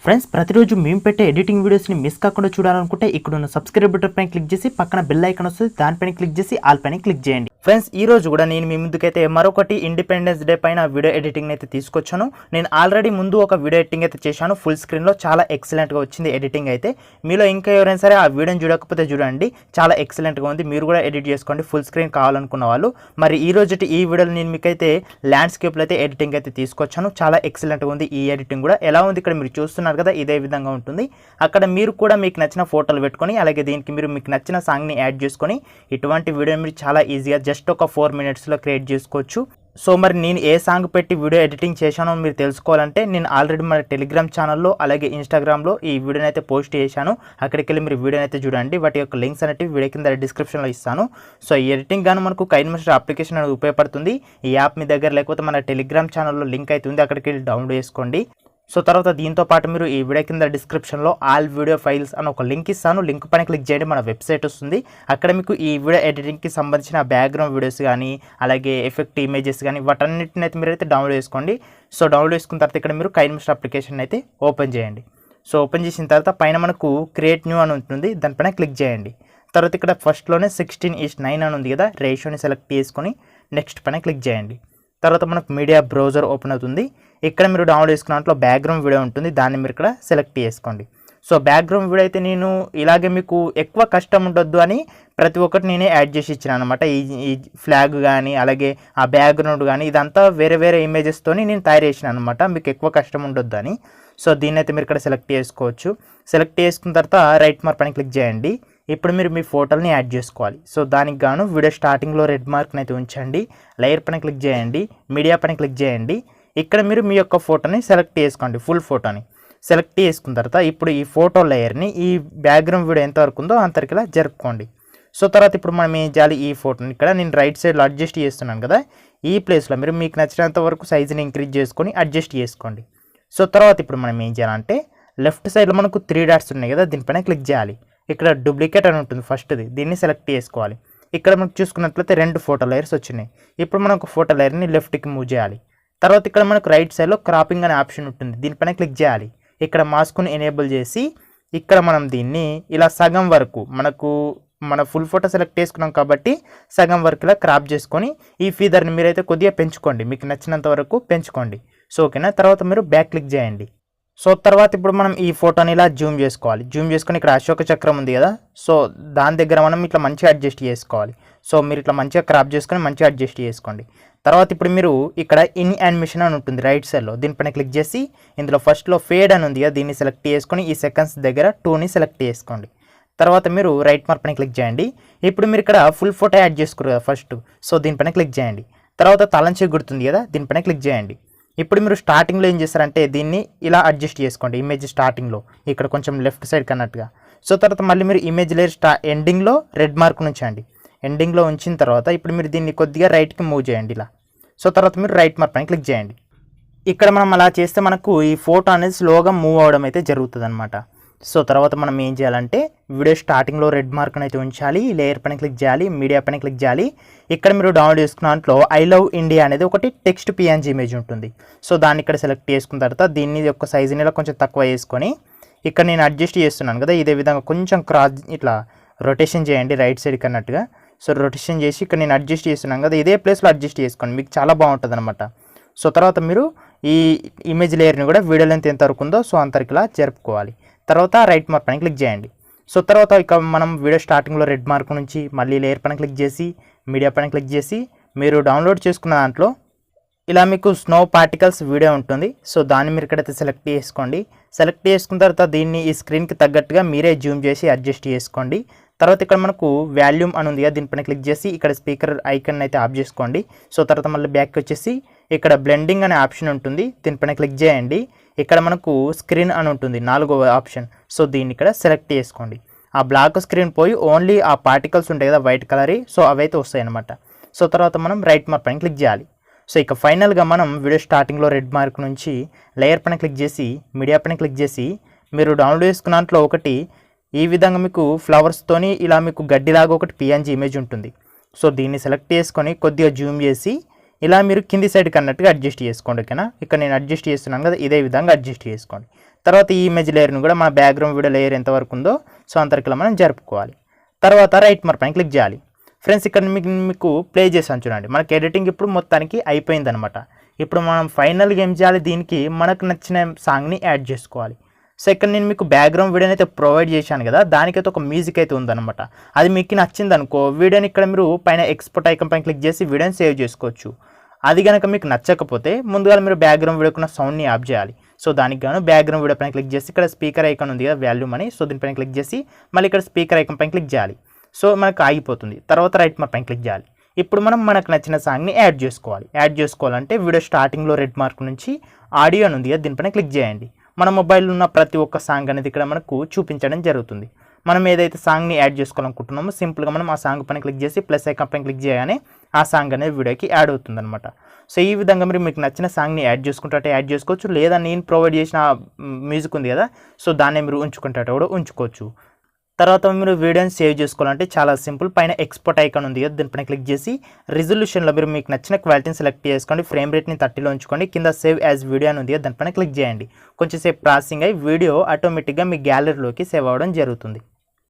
Friends ప్రతిరోజు మేము పెట్టే ఎడిటింగ్ వీడియోస్ని మిస్ కాకుండా చూడాలనుకుంటే ఇక్కడ ఉన్న సబ్స్క్రైబ్ బటన్ పైన క్లిక్ చేసి పక్కన బెల్ ఐకాన్ వస్తుంది దానిపైన క్లిక్ చేసి ఆల్ పైన క్లిక్ చేయండి. ఫ్రెండ్స్ ఈ రోజు కూడా నేను మీ ముందుకైతే మరొకటి ఇండిపెండెన్స్ డే పైన వీడియో ఎడిటింగ్ అయితే తీసుకొచ్చాను. నేను ఆల్రెడీ ముందు ఒక వీడియో ఎడిటింగ్ అయితే చేశాను, ఫుల్ స్క్రీన్లో చాలా ఎక్సలెంట్గా వచ్చింది ఎడిటింగ్ అయితే. మీలో ఇంకా ఎవరైనా సరే ఆ వీడియోని చూడకపోతే చూడండి, చాలా ఎక్సలెంట్గా ఉంది. మీరు కూడా ఎడిట్ చేసుకోండి ఫుల్ స్క్రీన్ కావాలనుకున్న వాళ్ళు. మరి ఈ రోజు ఈ వీడియోలో నేను మీకైతే ల్యాండ్స్కేప్లో అయితే ఎడిటింగ్ అయితే తీసుకొచ్చాను, చాలా ఎక్సలెంట్గా ఉంది. ఈ ఎడిటింగ్ కూడా ఎలా ఉంది ఇక్కడ మీరు చూస్తున్నారు కదా, ఇదే విధంగా ఉంటుంది. అక్కడ మీరు కూడా మీకు నచ్చిన ఫోటోలు పెట్టుకొని అలాగే దీనికి మీరు మీకు నచ్చిన సాంగ్ని యాడ్ చేసుకొని ఇటువంటి వీడియోని మీరు చాలా ఈజీగా జస్ట్ ఒక 4 minutesలో క్రియేట్ చేసుకోవచ్చు. సో మరి నేను ఏ సాంగ్ పెట్టి వీడియో ఎడిటింగ్ చేశానో మీరు తెలుసుకోవాలంటే నేను ఆల్రెడీ మన టెలిగ్రామ్ ఛానల్లో అలాగే ఇన్స్టాగ్రామ్లో ఈ వీడియోని అయితే పోస్ట్ చేశాను. అక్కడికి వెళ్ళి మీరు వీడియోని అయితే చూడండి. వాటి యొక్క లింక్స్ అనేవి వీడియో కింద డిస్క్రిప్షన్లో ఇస్తాను. సో ఈ ఎడిటింగ్ గాను మనకు కైన్మాస్టర్ అప్లికేషన్ అనేది ఉపయోగపడుతుంది. ఈ యాప్ మీ దగ్గర లేకపోతే మన టెలిగ్రామ్ ఛానల్లో లింక్ అయితే ఉంది, అక్కడికి వెళ్ళి డౌన్లోడ్ చేసుకోండి. సో తర్వాత దీంతో పాటు మీరు ఈ వీడియో కింద డిస్క్రిప్షన్లో ఆల్ వీడియో ఫైల్స్ అని ఒక లింక్ ఇస్తాను. లింక్ పైన క్లిక్ చేయండి, మన వెబ్సైట్ వస్తుంది. అక్కడ మీకు ఈ వీడియో ఎడిటింగ్కి సంబంధించిన బ్యాక్గ్రౌండ్ వీడియోస్ కానీ అలాగే ఎఫెక్ట్ ఇమేజెస్ కానీ వాటన్నిటిని అయితే మీరు అయితే డౌన్లోడ్ చేసుకోండి. సో డౌన్లోడ్ చేసుకున్న తర్వాత ఇక్కడ మీరు కైన్మాస్టర్ అప్లికేషన్ అయితే ఓపెన్ చేయండి. సో ఓపెన్ చేసిన తర్వాత పైన మనకు క్రియేట్ న్యూ అని ఉంటుంది, దానిపైన క్లిక్ చేయండి. తర్వాత ఇక్కడ ఫస్ట్లోనే 16:9 అని ఉంది కదా, రేషియోని సెలెక్ట్ చేసుకొని నెక్స్ట్ పైన క్లిక్ చేయండి. తర్వాత మనకు మీడియా బ్రౌజర్ ఓపెన్ అవుతుంది. ఇక్కడ మీరు డౌన్లోడ్ చేసుకున్న దాంట్లో బ్యాక్గ్రౌండ్ వీడియో ఉంటుంది, దాన్ని మీరు ఇక్కడ సెలెక్ట్ చేసుకోండి. సో బ్యాక్గ్రౌండ్ వీడియో అయితే నేను ఇలాగే మీకు ఎక్కువ కష్టం ఉండొద్దు అని ప్రతి ఒక్కటి నేనే యాడ్ చేసి ఇచ్చాను అనమాట. ఈ ఫ్లాగ్ కానీ అలాగే ఆ బ్యాక్గ్రౌండ్ కానీ ఇదంతా వేరే వేరే ఇమేజెస్తో నేను తయారు చేసిన అనమాట, మీకు ఎక్కువ కష్టం ఉండొద్దు అని. సో దీన్ని అయితే మీరు ఇక్కడ సెలెక్ట్ చేసుకోవచ్చు. సెలెక్ట్ చేసుకున్న తర్వాత రైట్ మార్క్ పైన క్లిక్ చేయండి. ఇప్పుడు మీరు మీ ఫోటోని యాడ్ చేసుకోవాలి. సో దానికి గాను వీడియో స్టార్టింగ్లో రెడ్ మార్క్ని అయితే ఉంచండి, లేయర్ పైన క్లిక్ చేయండి, మీడియా పైన క్లిక్ చేయండి. ఇక్కడ మీరు మీ యొక్క ఫోటోని సెలెక్ట్ చేసుకోండి, ఫుల్ ఫోటోని సెలెక్ట్ చేసుకున్న తర్వాత ఇప్పుడు ఈ ఫోటో లేయర్ని ఈ బ్యాక్గ్రౌండ్ వీడియో ఎంతవరకు ఉందో అంతవరకులా జరుపుకోండి. సో తర్వాత ఇప్పుడు మనం ఏం చేయాలి, ఈ ఫోటోని ఇక్కడ నేను రైట్ సైడ్లో అడ్జస్ట్ చేస్తున్నాను కదా, ఈ ప్లేస్లో మీరు మీకు నచ్చినంత వరకు సైజుని ఇంక్రీజ్ చేసుకొని అడ్జస్ట్ చేసుకోండి. సో తర్వాత ఇప్పుడు మనం ఏం చేయాలంటే లెఫ్ట్ సైడ్లో మనకు 3 డాట్స్ ఉన్నాయి కదా, దీనిపైన క్లిక్ చేయాలి. ఇక్కడ డూప్లికేట్ అని ఉంటుంది ఫస్ట్ది, దీన్ని సెలెక్ట్ చేసుకోవాలి. ఇక్కడ మనకు చూసుకున్నట్లయితే 2 ఫోటో లేయర్స్ వచ్చినాయి. ఇప్పుడు మనం ఒక ఫోటో లేయర్ని లెఫ్ట్కి మూవ్ చేయాలి. తర్వాత ఇక్కడ మనకు రైట్ సైడ్లో క్రాపింగ్ అనే ఆప్షన్ ఉంటుంది, దీనిపైన క్లిక్ చేయాలి. ఇక్కడ మాస్క్ని ఎనేబుల్ చేసి ఇక్కడ మనం దీన్ని ఇలా సగం వరకు మన ఫుల్ ఫోటో సెలెక్ట్ చేసుకున్నాం కాబట్టి సగం వరకు ఇలా క్రాప్ చేసుకొని ఈ ఫీదర్ని మీరైతే కొద్దిగా పెంచుకోండి, మీకు నచ్చినంత వరకు పెంచుకోండి. సో ఓకేనా. తర్వాత మీరు బ్యాక్ క్లిక్ చేయండి. సో తర్వాత ఇప్పుడు మనం ఈ ఫోటోని ఇలా జూమ్ చేసుకోవాలి. జూమ్ చేసుకొని ఇక్కడ అశోక చక్రం ఉంది కదా, సో దాని దగ్గర మనం ఇట్లా మంచిగా అడ్జస్ట్ చేసుకోవాలి. సో మీరు ఇట్లా మంచిగా క్రాప్ చేసుకొని మంచిగా అడ్జస్ట్ చేసుకోండి. తర్వాత ఇప్పుడు మీరు ఇక్కడ ఇన్ యానిమేషన్ అని ఉంటుంది రైట్ సైడ్లో, దీనిపైన క్లిక్ చేసి ఇందులో ఫస్ట్లో ఫేడ్ అని ఉంది కదా, దీన్ని సెలెక్ట్ చేసుకొని ఈ సెకండ్స్ దగ్గర 2ని సెలెక్ట్ చేసుకోండి. తర్వాత మీరు రైట్ మార్క్ పైన క్లిక్ చేయండి. ఇప్పుడు మీరు ఇక్కడ ఫుల్ ఫోటో యాడ్ చేసుకోరు కదా ఫస్ట్, సో దీనిపైన క్లిక్ చేయండి. తర్వాత తలంచే గుర్తుంది కదా, దీనిపైన క్లిక్ చేయండి. ఇప్పుడు మీరు స్టార్టింగ్లో ఏం చేస్తారంటే దీన్ని ఇలా అడ్జస్ట్ చేసుకోండి, ఇమేజ్ స్టార్టింగ్లో ఇక్కడ కొంచెం లెఫ్ట్ సైడ్ కన్నట్టుగా. సో తర్వాత మళ్ళీ మీరు ఇమేజ్ లేయర్ ఎండింగ్లో రెడ్ మార్క్ ఉంచండి. ఎండింగ్లో ఉంచిన తర్వాత ఇప్పుడు మీరు దీన్ని కొద్దిగా రైట్కి మూవ్ చేయండి ఇలా. సో తర్వాత మీరు రైట్ మార్క్ పైన క్లిక్ చేయండి. ఇక్కడ మనం అలా చేస్తే మనకు ఈ ఫోటో అనేది స్లోగా మూవ్ అవ్వడం అయితే జరుగుతుంది అనమాట. సో తర్వాత మనం ఏం చేయాలంటే వీడియో స్టార్టింగ్లో రెడ్ మార్క్ని అయితే ఉంచాలి, లేయర్ పైన క్లిక్ చేయాలి, మీడియా పైన క్లిక్ చేయాలి. ఇక్కడ మీరు డౌన్లోడ్ చేసుకున్న దాంట్లో ఐ లవ్ ఇండియా అనేది ఒకటి టెక్స్ట్ PNG ఇమేజ్ ఉంటుంది. సో దాన్ని ఇక్కడ సెలెక్ట్ చేసుకున్న తర్వాత దీన్ని యొక్క సైజుని ఇలా కొంచెం తక్కువ చేసుకొని ఇక్కడ నేను అడ్జస్ట్ చేస్తున్నాను కదా, ఇదే విధంగా కొంచెం క్రాస్ ఇట్లా రొటేషన్ చేయండి రైట్ సైడ్కి అన్నట్టుగా. సో రొటేషన్ చేసి ఇక్కడ నేను అడ్జస్ట్ చేస్తున్నాను కదా, ఇదే ప్లేస్లో అడ్జస్ట్ చేసుకోండి, మీకు చాలా బాగుంటుంది అనమాట. సో తర్వాత మీరు ఈ ఇమేజ్ లేయర్ని కూడా వీడియో లెంత్ ఎంతవరకు ఉందో సో అంతవరకులా జరుపుకోవాలి. తర్వాత రైట్ మార్క్ పైన క్లిక్ చేయండి. సో తర్వాత ఇక మనం వీడియో స్టార్టింగ్లో రెడ్ మార్క్ నుంచి మళ్ళీ లేయర్ పైన క్లిక్ చేసి మీడియా పైన క్లిక్ చేసి మీరు డౌన్లోడ్ చేసుకున్న దాంట్లో ఇలా మీకు స్నో పార్టికల్స్ వీడియో ఉంటుంది. సో దాన్ని మీరు ఇక్కడైతే సెలెక్ట్ చేసుకోండి. సెలెక్ట్ చేసుకున్న తర్వాత దీన్ని ఈ స్క్రీన్కి తగ్గట్టుగా మీరే జూమ్ చేసి అడ్జస్ట్ చేసుకోండి. తర్వాత ఇక్కడ మనకు వాల్యూమ్ అని ఉంది కదా, దీనిపైన క్లిక్ చేసి ఇక్కడ స్పీకర్ ఐకన్ అయితే ఆఫ్ చేసుకోండి. సో తర్వాత మళ్ళీ బ్యాక్ వచ్చేసి ఇక్కడ బ్లెండింగ్ అనే ఆప్షన్ ఉంటుంది, దీనిపైన క్లిక్ చేయండి. ఇక్కడ మనకు స్క్రీన్ అని ఉంటుంది 4వ ఆప్షన్, సో దీన్ని ఇక్కడ సెలెక్ట్ చేసుకోండి. ఆ బ్లాక్ స్క్రీన్ పోయి ఓన్లీ ఆ పార్టికల్స్ ఉంటాయి కదా వైట్ కలర్, సో అవైతే వస్తాయి అనమాట. సో తర్వాత మనం రైట్ మార్క్ పైన క్లిక్ చేయాలి. సో ఇక ఫైనల్గా మనం వీడియో స్టార్టింగ్లో రెడ్ మార్క్ నుంచి లేయర్ పైన క్లిక్ చేసి మీడియా పైన క్లిక్ చేసి మీరు డౌన్లోడ్ చేసుకున్న దాంట్లో ఒకటి ఈ విధంగా మీకు ఫ్లవర్స్తోని ఇలా మీకు గడ్డిలాగా ఒకటి PNG ఇమేజ్ ఉంటుంది. సో దీన్ని సెలెక్ట్ చేసుకొని కొద్దిగా జూమ్ చేసి ఇలా మీరు కింది సైడ్కి అన్నట్టుగా అడ్జస్ట్ చేసుకోండి. ఓకేనా, ఇక్కడ నేను అడ్జస్ట్ చేస్తున్నాను కదా, ఇదే విధంగా అడ్జస్ట్ చేసుకోండి. తర్వాత ఈ ఇమేజ్ లేయర్ని కూడా మన బ్యాక్గ్రౌండ్ వీడియో లేయర్ ఎంతవరకు ఉందో సో అంతవరకు మనం జరుపుకోవాలి. తర్వాత రైట్ మార్క్ పైన క్లిక్ చేయాలి. ఫ్రెండ్స్ ఇక్కడ మీకు ప్లే చేసాను చూడండి. మనకి ఎడిటింగ్ ఇప్పుడు మొత్తానికి అయిపోయిందనమాట. ఇప్పుడు మనం ఫైనల్గా ఏం చేయాలి, దీనికి మనకు నచ్చిన సాంగ్ని యాడ్ చేసుకోవాలి. సో ఇక్కడ నేను మీకు బ్యాక్గ్రౌండ్ వీడియోని అయితే ప్రొవైడ్ చేశాను కదా, దానికైతే ఒక మ్యూజిక్ అయితే ఉందన్నమాట. అది మీకు నచ్చింది అనుకో, వీడియోని ఇక్కడ మీరు పైన ఎక్స్పోర్ట్ ఐకాన్ పైన క్లిక్ చేసి వీడియోని సేవ్ చేసుకోవచ్చు. అది కనుక మీకు నచ్చకపోతే ముందుగా మీరు బ్యాక్గ్రౌండ్ వీడియోకున్న సౌండ్ని ఆఫ్ చేయాలి. సో దానికి గాను బ్యాక్గ్రౌండ్ వీడియో పైన క్లిక్ చేసి ఇక్కడ స్పీకర్ ఐకాన్ ఉంది కదా వాల్యూమ్ అని, సో దీనిపైన క్లిక్ చేసి మళ్ళీ ఇక్కడ స్పీకర్ ఐకాన్ పైన క్లిక్ చేయాలి. సో మనకు ఆగిపోతుంది. తర్వాత రైట్ మార్క్ పైన క్లిక్ చేయాలి. ఇప్పుడు మనం మనకు నచ్చిన సాంగ్ని యాడ్ చేసుకోవాలి. యాడ్ చేసుకోవాలంటే వీడియో స్టార్టింగ్లో రెడ్ మార్క్ నుంచి ఆడియో అని ఉంది కదా, దీనిపైన క్లిక్ చేయండి. మన మొబైల్లో ఉన్న ప్రతి ఒక్క సాంగ్ అనేది ఇక్కడ మనకు చూపించడం జరుగుతుంది. మనం ఏదైతే సాంగ్ని యాడ్ చేసుకోవాలనుకుంటున్నామో సింపుల్గా మనం ఆ సాంగ్ పైన క్లిక్ చేసి ప్లస్ ఐకాన్ పైన క్లిక్ చేయగానే ఆ సాంగ్ అనేది వీడియోకి యాడ్ అవుతుంది అనమాట. సో ఈ విధంగా మీరు మీకు నచ్చిన సాంగ్ని యాడ్ చేసుకుంటే యాడ్ చేసుకోవచ్చు, లేదా నేను ప్రొవైడ్ చేసిన మ్యూజిక్ ఉంది కదా, సో దాన్ని మీరు ఉంచుకుంటే కూడా ఉంచుకోవచ్చు. తర్వాత మీరు వీడియోని సేవ్ చేసుకోవాలంటే చాలా సింపుల్. పైన ఎక్స్పోర్ట్ ఐకాన్ ఉంది కదా, దీనిపైన క్లిక్ చేసి రిజల్యూషన్లో మీరు మీకు నచ్చిన క్వాలిటీని సెలెక్ట్ చేసుకోండి. ఫ్రేమ్ రేట్ని 30లో ఉంచుకోండి. కింద సేవ్ యాజ్ వీడియో అని ఉంది కదా, దానిపైన క్లిక్ చేయండి. కొంచెంసేపు ప్రాసెసింగ్ అయ్యి వీడియో ఆటోమేటిక్గా మీ గ్యాలరీలోకి సేవ్ అవ్వడం జరుగుతుంది.